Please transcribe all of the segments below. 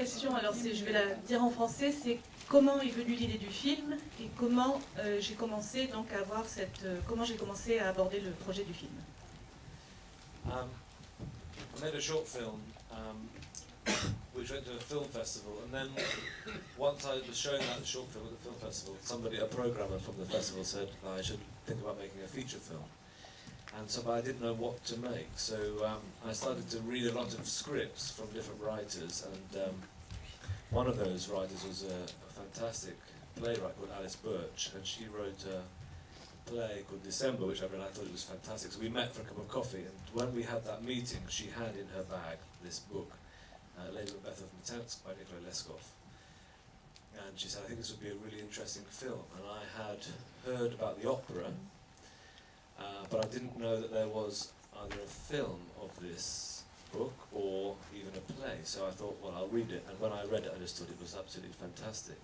question, alors je vais la dire en français, c'est comment est venue l'idée du film et comment j'ai commencé donc à avoir comment j'ai commencé à aborder le projet du film. I made a short film which went to a film festival, and then once I was showing that short film at the film festival, a programmer from the festival said I should think about making a feature film. And so I didn't know what to make, so I started to read a lot of scripts from different writers, and one of those writers was a fantastic playwright called Alice Birch, and she wrote a play called December, which I read. I thought it was fantastic. So we met for a cup of coffee, and when we had that meeting, she had in her bag this book, Lady Macbeth of Matensk by Nikolai Leskov. And she said, I think this would be a really interesting film. And I had heard about the opera, but I didn't know that there was either a film of this book or even a play. So I thought, well, I'll read it. And when I read it, I just thought it was absolutely fantastic.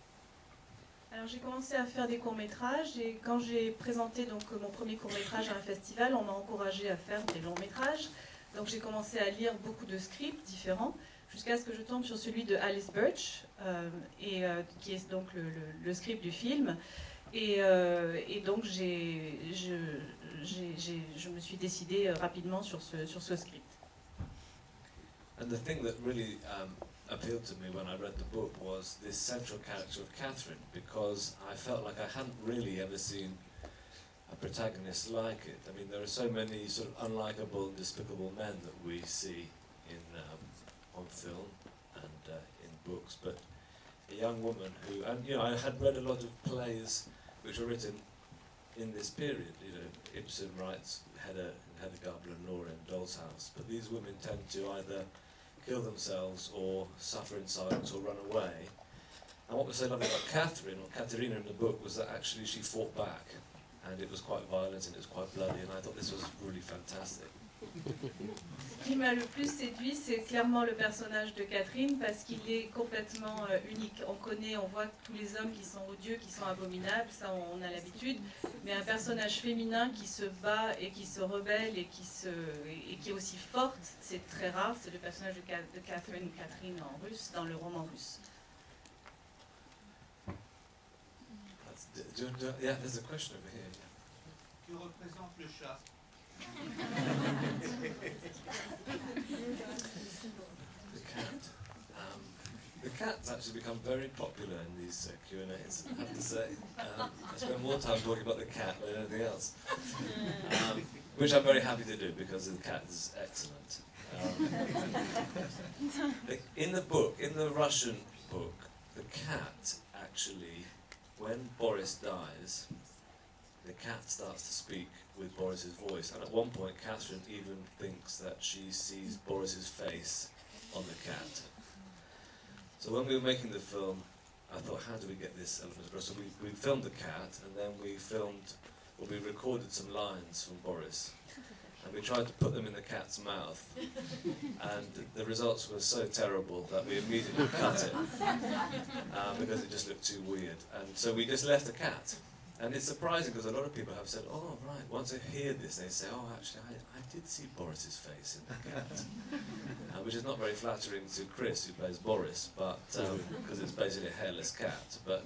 Alors j'ai commencé à faire des courts-métrages et quand j'ai présenté donc mon premier court-métrage à un festival, on m'a encouragé à faire des longs-métrages. Donc j'ai commencé à lire beaucoup de scripts différents jusqu'à ce que je tombe sur celui de Alice Birch, qui est donc le script du film. Et donc je me suis décidée rapidement sur ce script. And the thing that really appealed to me when I read the book was this central character of Catherine, because I felt like I hadn't really ever seen a protagonist like it. I mean, there are so many sort of unlikable and despicable men that we see on film and in books, but a young woman who, and you know, I had read a lot of plays which were written in this period. You know, Ibsen writes Hedda Gabler and Nora in Doll's House, but these women tend to either kill themselves or suffer in silence or run away. And what was so lovely about Catherine, or Katerina in the book, was that actually she fought back, and it was quite violent and it was quite bloody, and I thought this was really fantastic. Ce qui m'a le plus séduit, c'est clairement le personnage de Catherine, parce qu'il est complètement unique. On voit tous les hommes qui sont odieux, qui sont abominables, ça on a l'habitude, mais un personnage féminin qui se bat et qui se rebelle et qui est aussi forte, c'est très rare, c'est le personnage de Catherine en russe, dans le roman russe. Yeah, there's a question over here. Tu représentes le chat. The cat's actually become very popular in these Q&As, I have to say. I spend more time talking about the cat than anything else, which I'm very happy to do because the cat is excellent. In the Russian book, the cat actually, when Boris dies, the cat starts to speak with Boris's voice, and at one point Catherine even thinks that she sees Boris's face on the cat. So when we were making the film, I thought, how do we get this elephant across? So we filmed the cat, and then we recorded some lines from Boris, and we tried to put them in the cat's mouth, and the results were so terrible that we immediately cut it, because it just looked too weird, and so we just left the cat. And it's surprising because a lot of people have said, oh right, once they hear this they say, oh actually I did see Boris's face in the cat, which is not very flattering to Chris who plays Boris, but because it's basically a hairless cat. But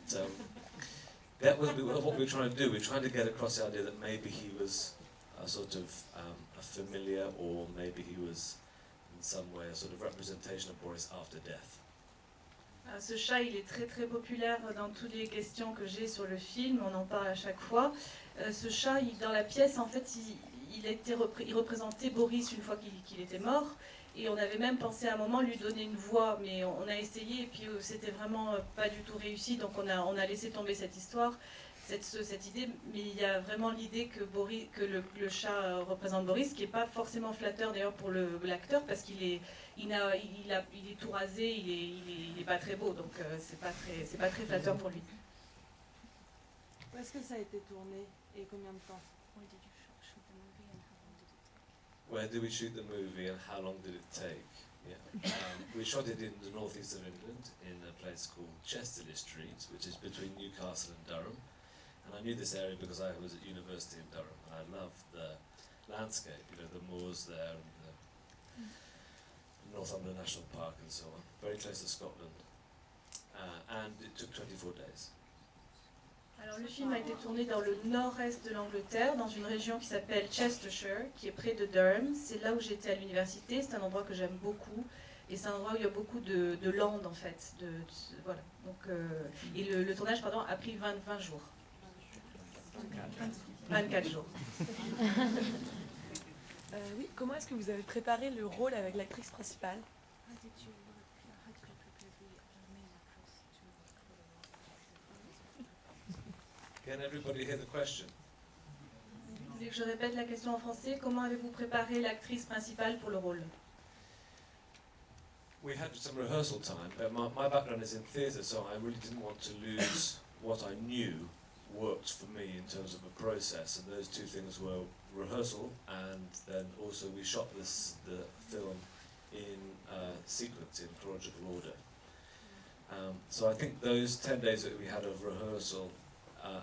that was what we were trying to do. We were trying to get across the idea that maybe he was a sort of a familiar, or maybe he was in some way a sort of representation of Boris after death. Ce chat, il est très très populaire dans toutes les questions que j'ai sur le film, on en parle à chaque fois. Ce chat, dans la pièce, en fait, il représentait Boris une fois qu'il était mort, et on avait même pensé à un moment lui donner une voix, mais on a essayé, et puis c'était vraiment pas du tout réussi, donc on a laissé tomber cette histoire, cette idée, mais il y a vraiment l'idée que le chat représente Boris, qui n'est pas forcément flatteur d'ailleurs pour l'acteur, parce qu'il est tout rasé, il est pas très beau, donc c'est pas très flatteur pour lui. Où est-ce que ça a été tourné et combien de temps? Where did we shoot the movie and how long did it take? Yeah. We shot it in the northeast of England in a place called Chesterley Street, which is between Newcastle and Durham. And I knew this area because I was at university in Durham, and I loved the landscape, you know, the moors there and the Northumberland National Park and so on. Very close to Scotland. and it took 24 days. Alors le film a été tourné dans le nord-est de l'Angleterre, dans une région qui s'appelle Chestershire, qui est près de Durham. C'est là où j'étais à l'université, c'est un endroit que j'aime beaucoup. Et c'est un endroit où il y a beaucoup de landes en fait. Voilà. Donc, et le tournage a pris 20 jours. 24 jours. Oui, comment est-ce que vous avez préparé le rôle avec l'actrice principale? Can everybody hear the question? Vous voulez que je répète la question en français? Comment avez-vous préparé l'actrice principale pour le rôle? We had some rehearsal time, but my background is in theatre, so I really didn't want to lose what I knew worked for me in terms of a process, and those two things were rehearsal, and then also we shot the film in sequence, in chronological order. So I think those 10 days that we had of rehearsal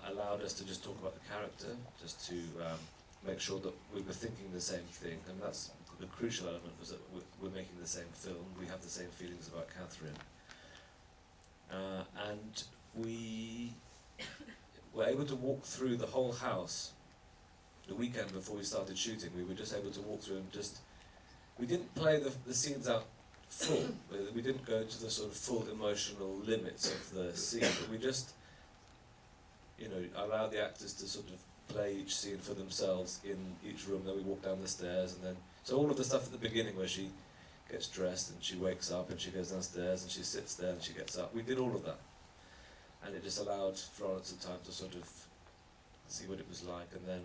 allowed us to just talk about the character, just to make sure that we were thinking the same thing, and that's the crucial element, was that we're making the same film, we have the same feelings about Catherine. And we were able to walk through the whole house the weekend before we started shooting. We were just able to walk through and we didn't play the scenes out full, we didn't go to the sort of full emotional limits of the scene, but we just, allowed the actors to sort of play each scene for themselves in each room. Then we walk down the stairs, and then so all of the stuff at the beginning where she gets dressed and she wakes up and she goes downstairs and she sits there and she gets up, we did all of that, and it just allowed Florence the time to sort of see what it was like, and then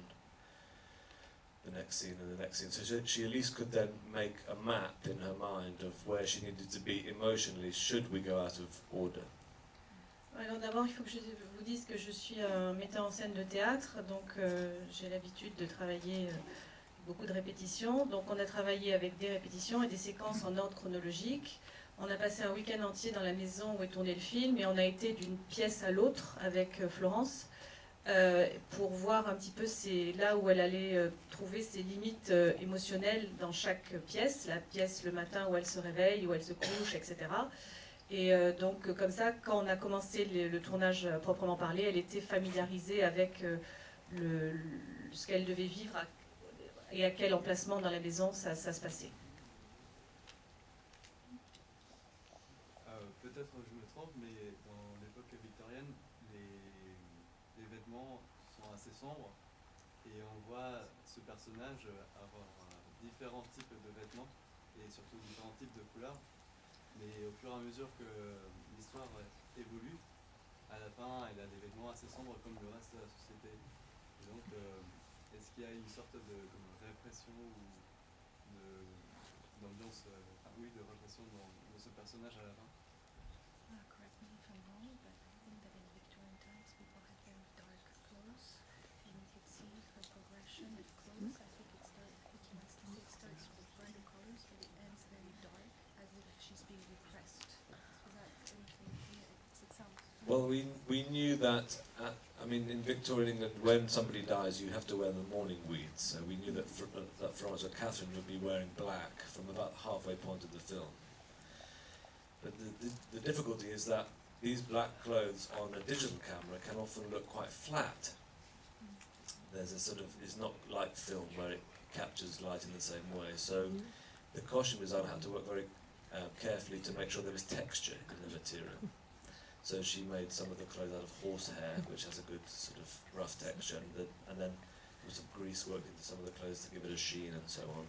the next scene and the next scene. So she at least could then make a map in her mind of where she needed to be emotionally should we go out of order. Alors d'abord, il faut que je vous dise que je suis un metteur en scène de théâtre, donc j'ai l'habitude de travailler beaucoup de répétitions. Donc on a travaillé avec des répétitions et des séquences en ordre chronologique. On a passé un week-end entier dans la maison où est tourné le film, et on a été d'une pièce à l'autre avec Florence pour voir un petit peu là où elle allait trouver ses limites émotionnelles dans chaque pièce. La pièce le matin où elle se réveille, où elle se couche, etc. Et donc comme ça, quand on a commencé le tournage proprement parlé, elle était familiarisée avec ce qu'elle devait vivre et à quel emplacement dans la maison ça se passait. Peut-être je me trompe, mais dans l'époque victorienne, les vêtements sont assez sombres et on voit ce personnage avoir différents types de vêtements et surtout différents types de couleurs. Mais au fur et à mesure que l'histoire évolue, à la fin, elle a des vêtements assez sombres comme le reste de la société. Et donc, est-ce qu'il y a une sorte de répression ou d'ambiance, de répression dans ce personnage à la fin? Correct me if I'm wrong, but I think that in Victorian times people had very dark clothes, and you could see her progression of clothes. I think it starts with brighter colors, but it ends very dark, as if she's being repressed. Is that anything here? It sounds. Well, we knew that, in Victorian England, when somebody dies, you have to wear the mourning weeds. So we knew that Florence or Catherine would be wearing black from about the halfway point of the film. But the difficulty is that these black clothes on a digital camera can often look quite flat. There's a sort of, it's not like film where it captures light in the same way. So the costume designer had to work very carefully to make sure there was texture in the material. So she made some of the clothes out of horsehair, which has a good sort of rough texture, and then there was some grease work into some of the clothes to give it a sheen and so on.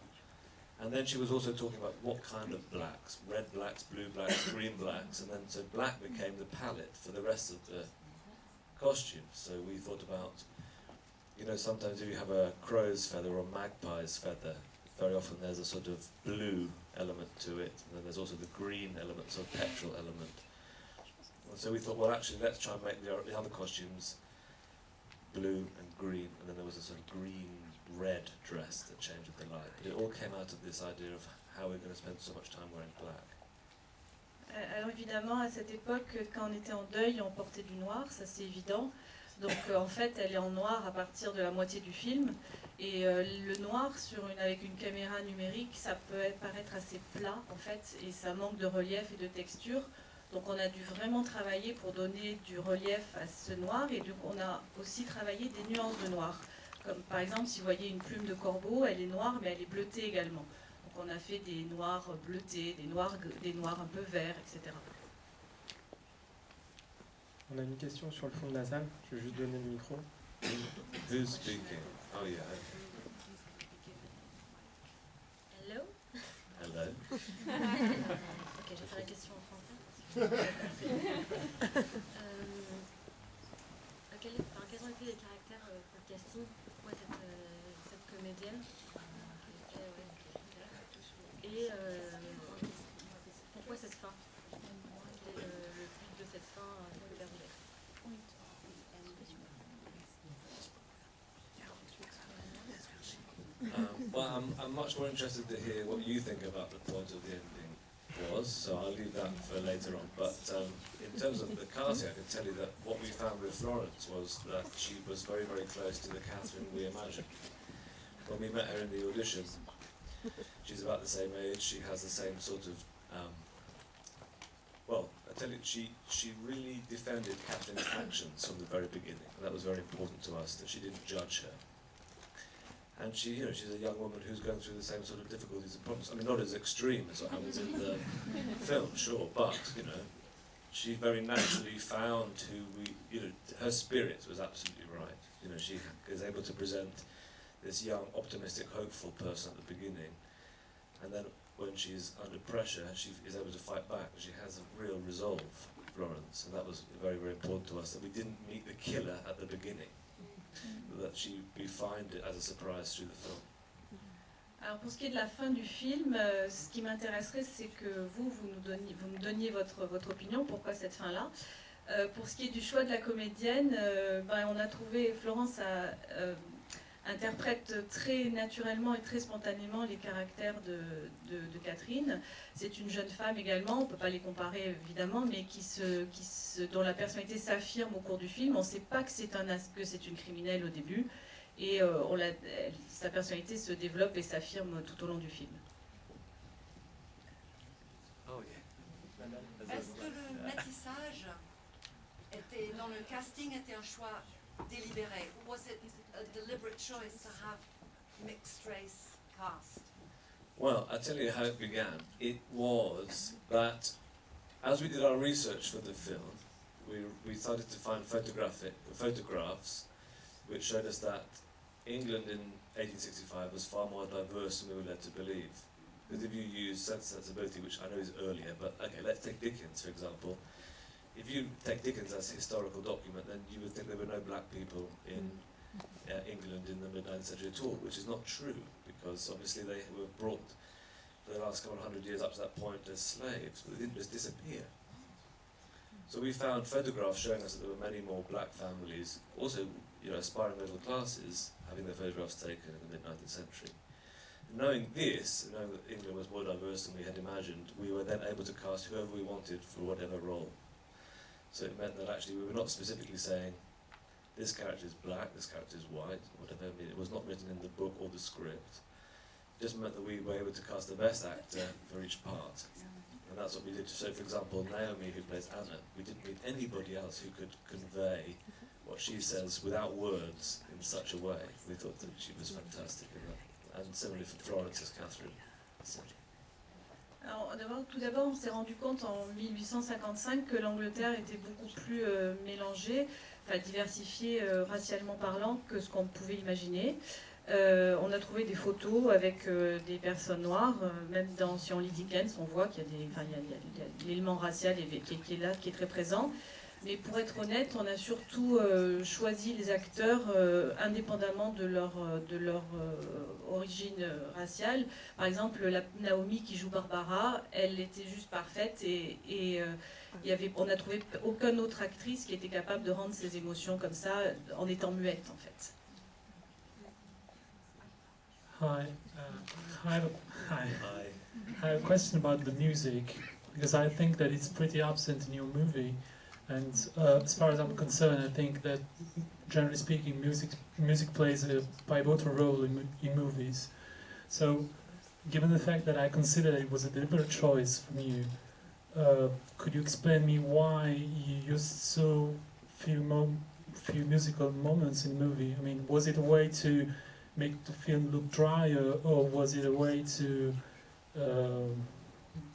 And then she was also talking about what kind of blacks, red blacks, blue blacks, green blacks, and then so black became the palette for the rest of the costume. So we thought about, sometimes if you have a crow's feather or a magpie's feather, very often there's a sort of blue element to it, and then there's also the green element, sort of petrol element. And so we thought, well, actually, let's try and make the other costumes blue and green, and then there was a sort of green-red dress that changed with the light. But it all came out of this idea of how we're going to spend so much time wearing black. Alors évidemment, à cette époque, quand on était en deuil, on portait du noir, ça c'est évident. Donc en fait, elle est en noir à partir de la moitié du film. Et le noir, avec une caméra numérique, ça peut paraître assez plat en fait, et ça manque de relief et de texture. Donc on a dû vraiment travailler pour donner du relief à ce noir, et donc on a aussi travaillé des nuances de noir. Comme par exemple, si vous voyez une plume de corbeau, elle est noire, mais elle est bleutée également. Donc on a fait des noirs bleutés, des noirs un peu verts, etc. On a une question sur le fond de la salle, je vais juste donner le micro. Who's speaking? Oh yeah. Hello. Hello. Ok, je vais faire la question en français. Quels ont été les caractères pour le casting? Pourquoi cette comédienne? Et pourquoi cette fin? Quel est le but de cette fin pervers? Well, I'm much more interested to hear what you think about the point of the ending was, so I'll leave that for later on. But in terms of the casting, I can tell you that what we found with Florence was that she was very, very close to the Catherine we imagined. When we met her in the audition, she's about the same age, she has the same sort of, well, I tell you, she really defended Catherine's actions from the very beginning, and that was very important to us, that she didn't judge her. And she, you know, she's a young woman who's going through the same sort of difficulties and problems. I mean, not as extreme as what happens in the film, sure, but, you know, she very naturally found who we, you know, her spirit was absolutely right. You know, she is able to present this young, optimistic, hopeful person at the beginning, and then when she's under pressure, she is able to fight back. She has a real resolve, Florence, and that was very, very important to us, that we didn't meet the killer at the beginning. That we find it as a surprise through the film. Alors pour ce qui est de la fin du film, ce qui m'intéresserait, c'est que vous me donniez votre opinion, pourquoi cette fin-là. Pour ce qui est du choix de la comédienne, on a trouvé, Florence interprète très naturellement et très spontanément les caractères de Catherine. C'est une jeune femme également, on ne peut pas les comparer évidemment, mais dont la personnalité s'affirme au cours du film. On ne sait pas que c'est une criminelle au début, et sa personnalité se développe et s'affirme tout au long du film. Oh yeah. Est-ce que le métissage dans le casting était un choix délibéré? Or was it a deliberate choice to have mixed race cast? Well, I'll tell you how it began. It was that as we did our research for the film, we started to find photographs which showed us that England in 1865 was far more diverse than we were led to believe. Because if you use Sense and Sensibility, which I know is earlier, but okay, let's take Dickens, for example. If you take Dickens as a historical document, then you would think there were no black people in England in the mid-19th century at all, which is not true, because obviously they were brought for the last couple of hundred years up to that point as slaves, but they didn't just disappear. So we found photographs showing us that there were many more black families, also, you know, aspiring middle classes, having their photographs taken in the mid-19th century. Knowing this, knowing that England was more diverse than we had imagined, we were then able to cast whoever we wanted for whatever role. So it meant that actually we were not specifically saying, this character is black, this character is white, whatever. I mean, it was not written in the book or the script. It just meant that we were able to cast the best actor for each part. And that's what we did. So for example, Naomi, who plays Anna, we didn't meet anybody else who could convey what she says without words in such a way. We thought that she was fantastic in that. And similarly for Florence as Catherine. Alors, tout d'abord, on s'est rendu compte en 1855 que l'Angleterre était beaucoup plus mélangée, enfin diversifiée racialement parlant que ce qu'on pouvait imaginer. On a trouvé des photos avec des personnes noires, même si on lit Dickens, on voit qu'il y a l'élément racial qui est là, qui est très présent. Mais pour être honnête, on a surtout choisi les acteurs indépendamment de leur origine raciale. Par exemple, Naomi qui joue Barbara, elle était juste parfaite et on n'a trouvé aucune autre actrice qui était capable de rendre ses émotions comme ça en étant muette en fait. Hi. I have a question about the music, because I think that it's pretty absent in your movie. And as far as I'm concerned, I think that, generally speaking, music plays a pivotal role in movies. So, given the fact that I consider it was a deliberate choice from you could you explain me why you used so few musical moments in the movie? I mean, was it a way to make the film look drier, or was it a way to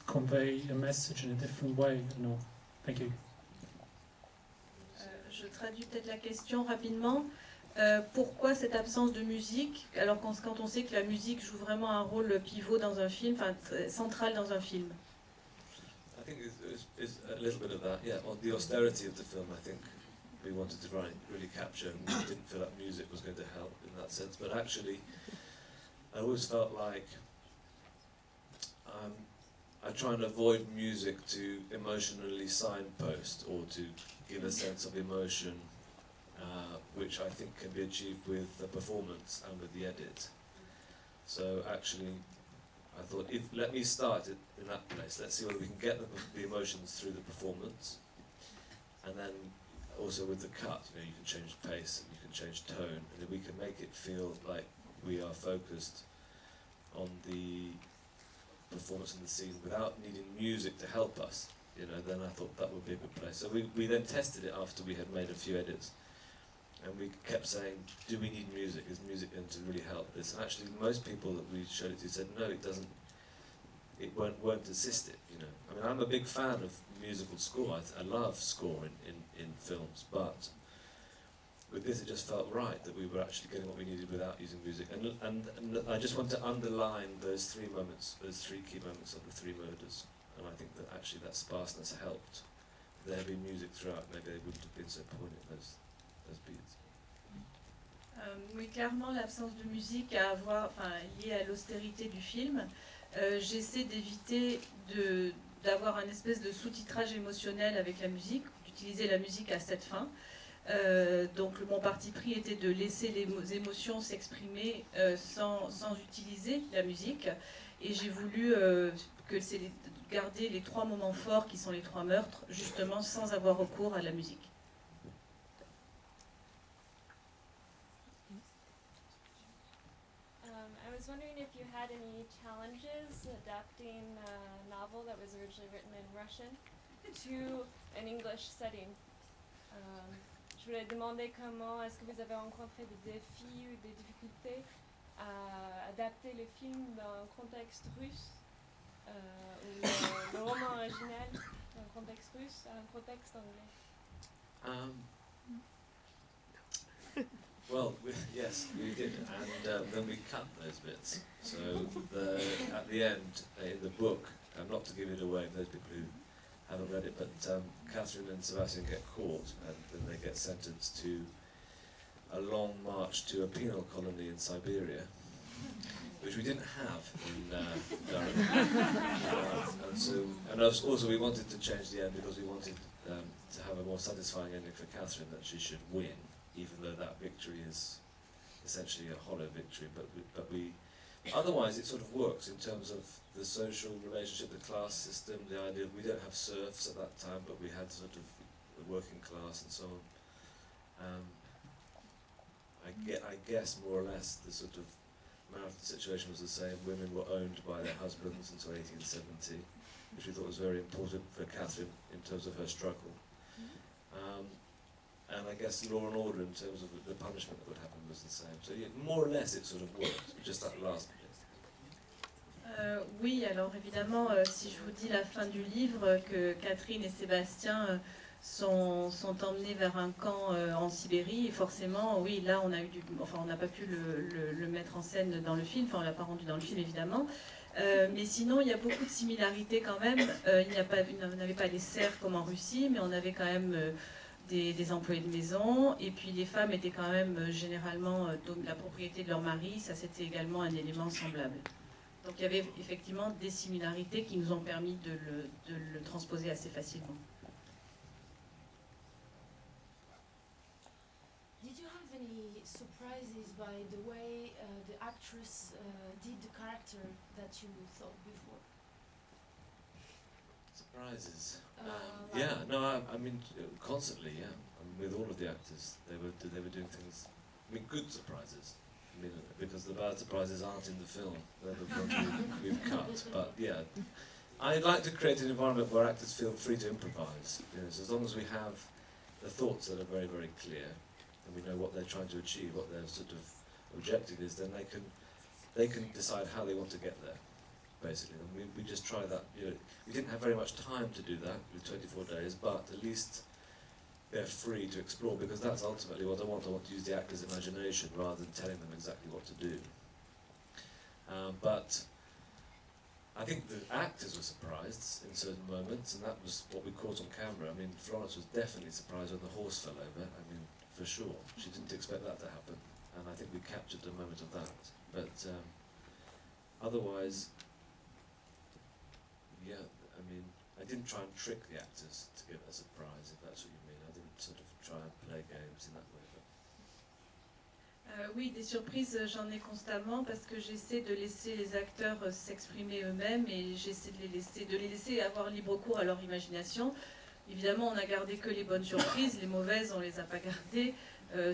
convey a message in a different way? No. Thank you. Je traduis peut-être la question rapidement. Pourquoi cette absence de musique, alors quand on sait que la musique joue vraiment un rôle pivot dans un film, enfin central dans un film? I think it's a little bit of that, yeah. On the austerity of the film, I think we wanted to really capture, and we didn't feel like music was going to help in that sense. But actually, I always felt like I try and avoid music to emotionally signpost or to give a sense of emotion, which I think can be achieved with the performance and with the edit. So actually, I thought, let me start it in that place. Let's see whether we can get the emotions through the performance, and then also with the cut, you can change pace and you can change tone, and if we can make it feel like we are focused on the performance in the scene without needing music to help us, then I thought that would be a good place. So we then tested it after we had made a few edits, and we kept saying, do we need music? Is music going to really help this? And actually most people that we showed it to said, no, it doesn't, it won't assist it, I mean, I'm a big fan of musical score. I love score in films, but with this it just felt right that we were actually getting what we needed without using music. And I just want to underline those three moments, those three key moments of the three murders. And I think that actually that sparseness helped. If there had been music throughout, maybe they wouldn't have been so poignant, those beats. Oui, clairement, l'absence de musique liée à l'austérité du film. J'essaie d'éviter d'avoir un espèce de sous-titrage émotionnel avec la musique, d'utiliser la musique à cette fin. Donc mon parti pris était de laisser les émotions s'exprimer sans utiliser la musique. Et j'ai voulu garder les trois moments forts qui sont les trois meurtres, justement sans avoir recours à la musique. I was wondering if you had any challenges adapting a novel that was originally written in Russian to an English setting. Je voulais demander comment est-ce que vous avez rencontré des défis ou des difficultés à adapter les films d'un contexte russe, ou le roman original d'un contexte russe à un contexte anglais. Well, yes, we did, and then we cut those bits. So at the end, in the book, not to give it away for those people who haven't read it, but Catherine and Sebastian get caught, and then they get sentenced to a long march to a penal colony in Siberia, which we didn't have in Durham. And also we wanted to change the end because we wanted to have a more satisfying ending for Catherine, that she should win, even though that victory is essentially a hollow victory. But we otherwise it sort of works in terms of the social relationship, the class system, the idea of we don't have serfs at that time, but we had sort of the working class and so on. I guess more or less the sort of marital situation was the same. Women were owned by their husbands until 1870, which we thought was very important for Catherine in terms of her struggle. And I guess law and order in terms of the punishment that would happen was the same. So yeah, more or less it sort of worked, just that last bit. Oui, alors évidemment, si je vous dis la fin du livre, que Catherine et Sébastien sont emmenés vers un camp en Sibérie, et forcément, oui, là on n'a pas pu le mettre en scène dans le film, enfin on l'a pas rendu dans le film évidemment, mais sinon il y a beaucoup de similarités quand même. On n'avait pas les serfs comme en Russie, mais on avait quand même des employés de maison, et puis les femmes étaient quand même généralement la propriété de leur mari, ça c'était également un élément semblable. Donc il y avait effectivement des similarités qui nous ont permis de le transposer assez facilement. Did you have any surprises by the way the actress did the character that you thought before? Surprises? Yeah, no, I mean, constantly, yeah. I mean, with all of the actors, they were doing things, I mean, good surprises. I mean, because the bad surprises aren't in the film, they're the ones we've cut. But yeah, I'd like to create an environment where actors feel free to improvise. You know, so as long as we have the thoughts that are very, very clear, and we know what they're trying to achieve, what their sort of objective is, then they can decide how they want to get there, basically. And we just try that. You know, we didn't have very much time to do that with 24 days, but at least they're free to explore, because that's ultimately what I want. I want to use the actor's imagination rather than telling them exactly what to do. But I think the actors were surprised in certain moments, and that was what we caught on camera. I mean, Florence was definitely surprised when the horse fell over. I mean, for sure. She didn't expect that to happen, and I think we captured the moment of that. But otherwise, yeah, I mean, I didn't try and trick the actors to give it a surprise, if that's what you mean. I didn't sort of try and play games in that way. Oui, des surprises, j'en ai constamment parce que j'essaie de laisser les acteurs s'exprimer eux-mêmes et j'essaie de les laisser avoir libre cours à leur imagination. Évidemment, on n'a gardé que les bonnes surprises, les mauvaises, on les a pas gardées.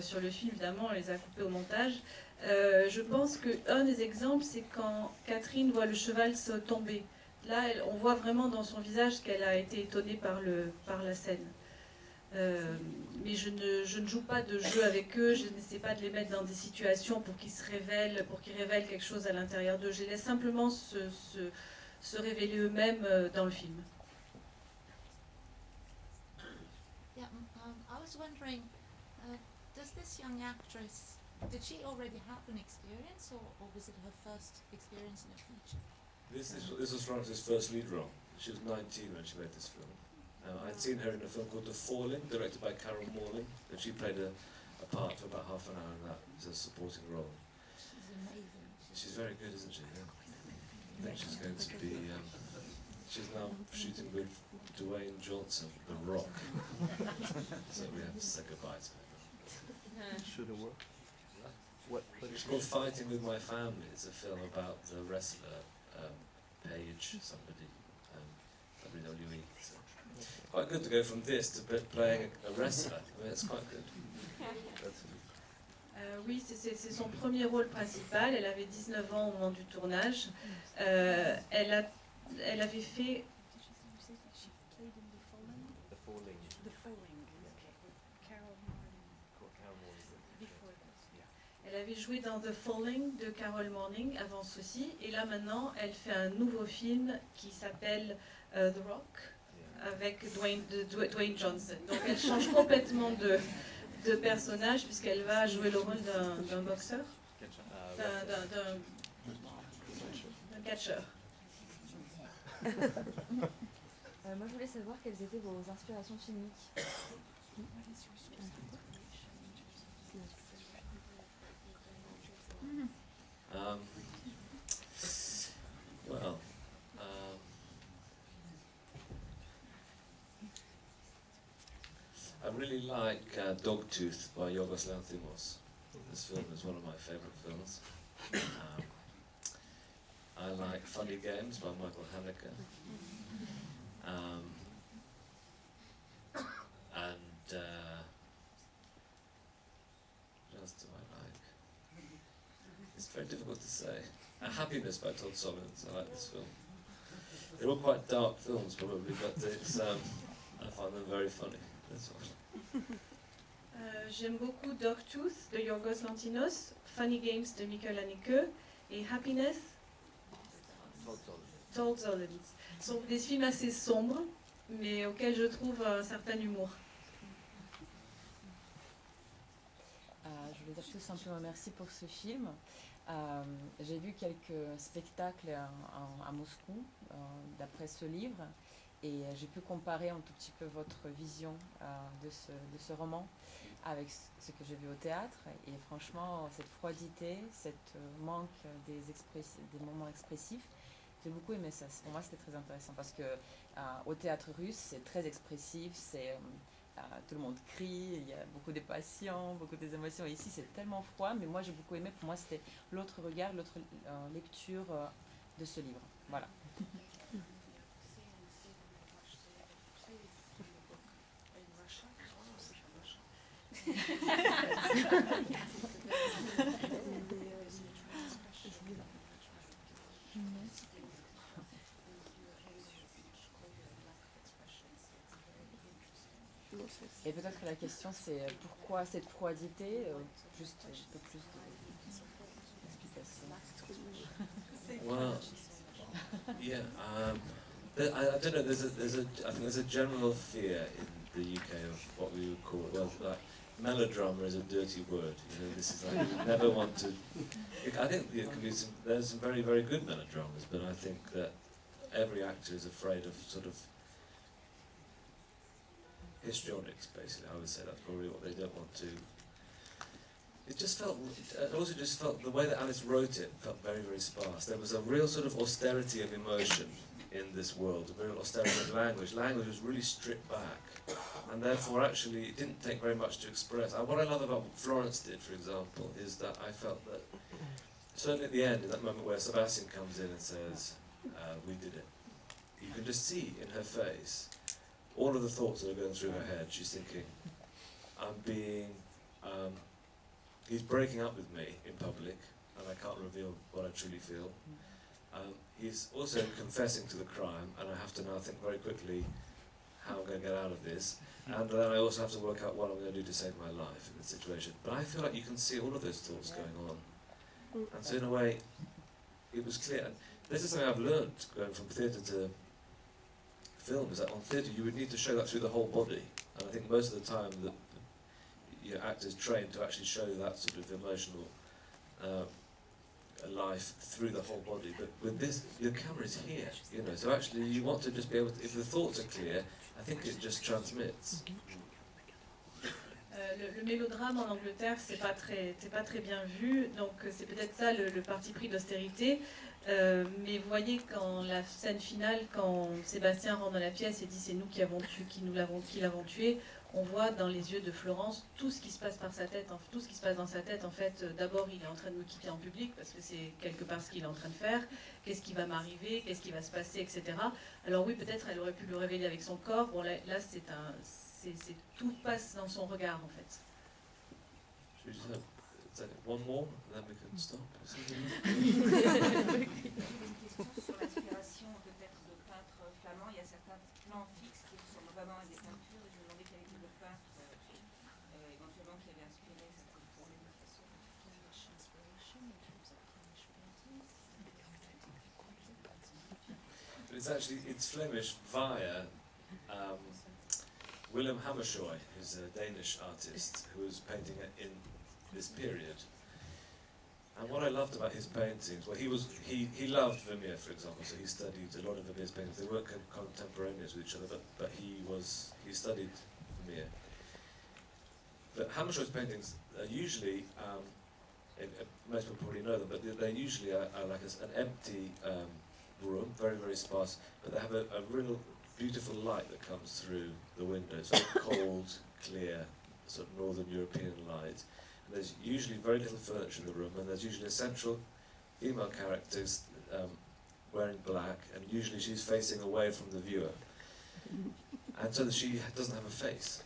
Sur le film, évidemment, on les a coupées au montage. Je pense qu'un des exemples, c'est quand Catherine voit le cheval se tomber. Là, on voit vraiment dans son visage qu'elle a été étonnée par la scène. Mais je ne joue pas de jeu avec eux, je n'essaie pas de les mettre dans des situations pour qu'ils se révèlent, pour qu'ils révèlent quelque chose à l'intérieur d'eux. Je les laisse simplement se révéler eux-mêmes dans le film. Yeah, I was wondering, does this young actress, did she already have an experience, or was it her first experience in a feature? This was Florence's first lead role. She was 19 when she made this film. I'd seen her in a film called The Falling, directed by Carol Morley, and she played a part for about half an hour in that as a supporting role. She's amazing. She's very good, isn't she? Yeah. I think she's going to be. She's now shooting with Dwayne Johnson, The Rock. So we have to say goodbye to her. Should have worked. What It's called Fighting with My Family. It's a film about the wrestler Paige, somebody, WWE. So. Quite good to go from this to playing a wrestler. I mean, it's quite good. Oui, c'est son premier rôle principal. Elle avait 19 ans au moment du tournage. Elle avait fait... Elle avait joué dans The Falling de Carol Morning, avance aussi. Et là maintenant, elle fait un nouveau film qui s'appelle The Rock, avec Dwayne Johnson. Donc elle change complètement de personnage puisqu'elle va jouer le rôle d'un boxeur, d'un catcheur. Moi je voulais savoir quelles étaient vos inspirations filmiques. Well, I really like Dogtooth by Yorgos Lanthimos. This film is one of my favourite films. I like Funny Games by Michael Haneke. And what else do I like? It's very difficult to say. Happiness by Todd Solondz. I like this film. They're all quite dark films, probably, but it's, I find them very funny. That's all. J'aime beaucoup Dogtooth de Yorgos Lanthimos, Funny Games de Michael Haneke et Happiness Todd Solondz. Ce sont des films assez sombres, mais auxquels je trouve un certain humour. Je voulais dire tout simplement merci pour ce film. J'ai vu quelques spectacles à Moscou d'après ce livre et j'ai pu comparer un tout petit peu votre vision de ce roman avec ce que j'ai vu au théâtre et franchement cette froidité, cette manque des moments expressifs, j'ai beaucoup aimé ça. Pour moi c'était très intéressant parce que au théâtre russe c'est très expressif, c'est tout le monde crie, il y a beaucoup de passion, beaucoup des émotions. Et ici, c'est tellement froid, mais moi, j'ai beaucoup aimé. Pour moi, c'était l'autre regard, l'autre lecture de ce livre. Voilà. Et peut-être que la question c'est pourquoi cette froidité, juste un peu plus d'explication. Well, yeah, I don't know. I think there's a general fear in the UK of what we would call, well, like melodrama is a dirty word. You know, this is like you never want to. I think it can be there's some very, very good melodramas, but I think that every actor is afraid of sort of histrionics. Basically, I would say that's probably what they don't want to. It just felt, it also just felt, the way that Alice wrote it felt very, very sparse. There was a real sort of austerity of emotion in this world, a real austerity of language. Language was really stripped back, and therefore actually it didn't take very much to express. What I love about what Florence did, for example, is that I felt that, certainly at the end, in that moment where Sebastian comes in and says, we did it, you can just see in her face all of the thoughts that are going through her head. She's thinking, I'm being... he's breaking up with me in public, and I can't reveal what I truly feel. He's also confessing to the crime, and I have to now think very quickly how I'm going to get out of this. And then I also have to work out what I'm going to do to save my life in this situation. But I feel like you can see all of those thoughts going on. And so in a way, it was clear. And this is something I've learned going from theatre to film, is that on theatre you would need to show that through the whole body. And I think most of the time that your actors trained to actually show that sort of emotional life through the whole body, but with this, your camera is here, you know, so actually you want to just be able to, if the thoughts are clear, I think it just transmits. Le mélodrame en Angleterre, c'est pas très bien vu, donc c'est peut-être ça le parti pris d'austérité. Mais vous voyez quand la scène finale, quand Sébastien rentre dans la pièce et dit c'est nous qui l'avons tué, on voit dans les yeux de Florence tout ce qui se passe par sa tête, tout ce qui se passe dans sa tête. En fait, d'abord il est en train de me quitter en public parce que c'est quelque part ce qu'il est en train de faire. Qu'est-ce qui va m'arriver, qu'est-ce qui va se passer, etc. Alors oui, peut-être elle aurait pu le révéler avec son corps. Bon là tout passe dans son regard en fait. Should we just have one more, and then we can stop? Une question sur l'inspiration peut-être de peintres flamands. Il y a certains plans fixes qui ressemblent vraiment à des peintures. Et je me demandais quel était le peintre éventuellement qui avait inspiré cette façon. It's Flemish via William Hammershoy, who's a Danish artist who was painting it in this period. And what I loved about his paintings, well, he loved Vermeer, for example, so he studied a lot of Vermeer's paintings. They weren't contemporaneous with each other, but he studied Vermeer. But Hammershoy's paintings are usually, most people probably know them, but they usually are like an empty room, very, very sparse, but they have a real beautiful light that comes through the windows, very cold, clear, sort of Northern European light. And there's usually very little furniture in the room, and there's usually a central female character wearing black, and usually she's facing away from the viewer. And so that she doesn't have a face,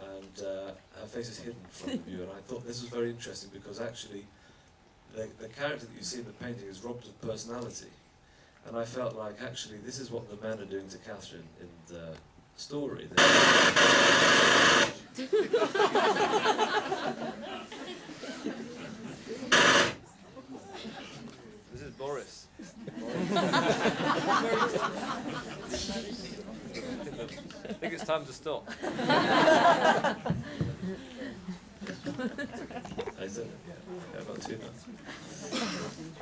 and her face is hidden from the viewer. And I thought this was very interesting because actually the character that you see in the painting is robbed of personality. And I felt like actually this is what the men are doing to Catherine in the story. This is Boris. I think it's time to stop. I said, yeah, about 2 minutes.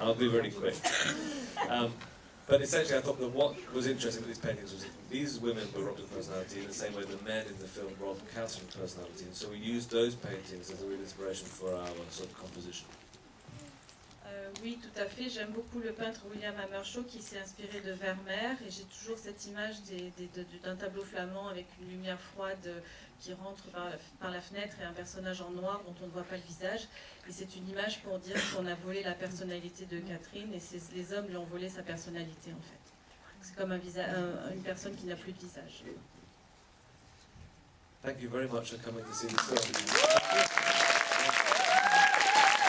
I'll be really quick. But essentially, I thought that what was interesting with these paintings was that these women were robbed of personality in the same way the men in the film robbed Catherine's personality. And so we used those paintings as a real inspiration for our sort of composition. Oui, tout à fait. J'aime beaucoup le peintre William Oldroyd qui s'est inspiré de Vermeer. Et j'ai toujours cette image d'un tableau flamand avec une lumière froide qui rentre par la fenêtre et un personnage en noir dont on ne voit pas le visage. Et c'est une image pour dire qu'on a volé la personnalité de Catherine et les hommes lui ont volé sa personnalité en fait. C'est comme une personne qui n'a plus de visage. Thank you very much for coming to see the film.